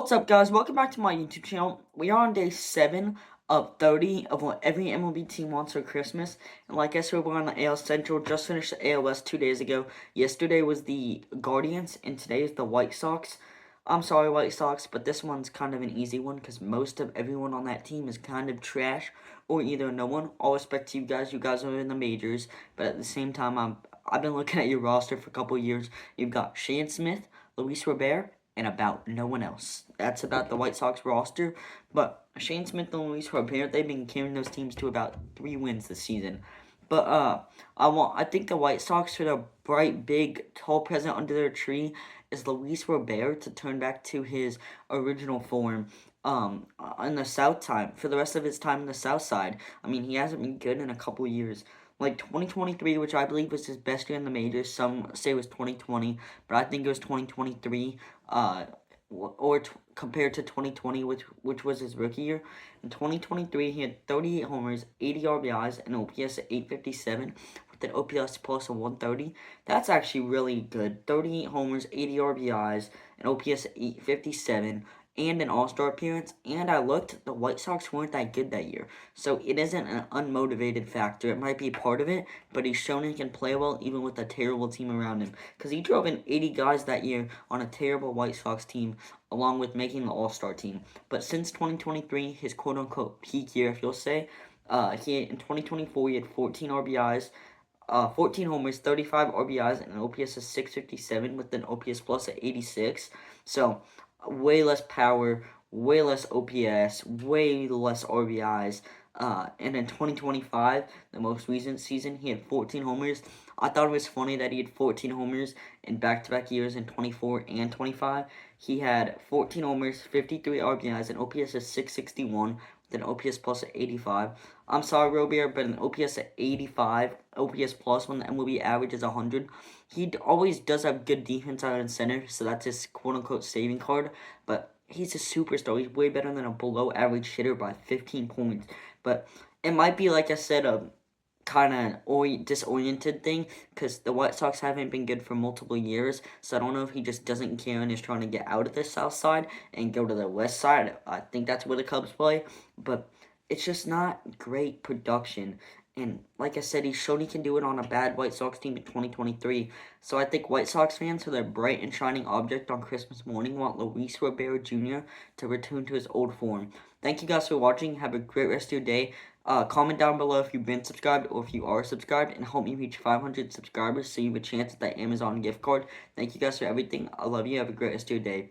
What's up, guys? Welcome back to my YouTube channel. We are on day 7 of 30 of what every MLB team wants for Christmas. And like I said, we're on the AL Central. Just finished the AL West 2 days ago. Yesterday was the Guardians, and today is the White Sox. I'm sorry, White Sox, but this one's kind of an easy one because most of everyone on that team is kind of trash or either no one. All respect to you guys. You guys are in the majors, but at the same time, I've been looking at your roster for a couple years. You've got Shane Smith, Luis Robert, and about no one else. That's about the White Sox roster. But Shane Smith and Luis Robert, they've been carrying those teams to about 3 wins this season. But I think the White Sox, for the bright, big, tall present under their tree, is Luis Robert to turn back to his original form. In the South time, for the rest of his time in the South side. I mean, he hasn't been good in a couple years. Like 2023, which I believe was his best year in the majors. Some say it was 2020, but I think it was 2023. Compared to 2020, which was his rookie year. In 2023, he had 38 homers, 80 RBIs, and OPS at 857 with an OPS plus of 130. That's actually really good. 38 homers, 80 RBIs, and OPS at 857, and an All-Star appearance. And I looked, the White Sox weren't that good that year. So it isn't an unmotivated factor. It might be part of it, but he's shown he can play well even with a terrible team around him. Because he drove in 80 guys that year on a terrible White Sox team, along with making the All-Star team. But since 2023, his quote-unquote peak year, if you'll say, in 2024, he had 14 RBIs, 14 homers, 35 RBIs, and an OPS of 657 with an OPS plus of 86. So, way less power, way less OPS, way less RBIs. And in 2025, the most recent season, he had 14 homers. I thought it was funny that he had 14 homers in back-to-back years in 24 and 25. He had 14 homers, 53 RBIs, and OPS of 661 with an OPS plus of 85. I'm sorry, Robert, but an OPS at 85, OPS plus when the MLB average is 100. He always does have good defense out in center, so that's his quote-unquote saving card. But he's a superstar. He's way better than a below-average hitter by 15 points. But it might be, like I said, a kind of disoriented thing because the White Sox haven't been good for multiple years. So I don't know if he just doesn't care and is trying to get out of the South side and go to the West side. I think that's where the Cubs play. But it's just not great production. And like I said, he showed he can do it on a bad White Sox team in 2023. So I think White Sox fans, for their bright and shining object on Christmas morning, want Luis Robert Jr. to return to his old form. Thank you guys for watching. Have a great rest of your day. Comment down below if you've been subscribed or if you are subscribed, and help me reach 500 subscribers so you have a chance at that Amazon gift card. Thank you guys for everything. I love you. Have a great rest of your day.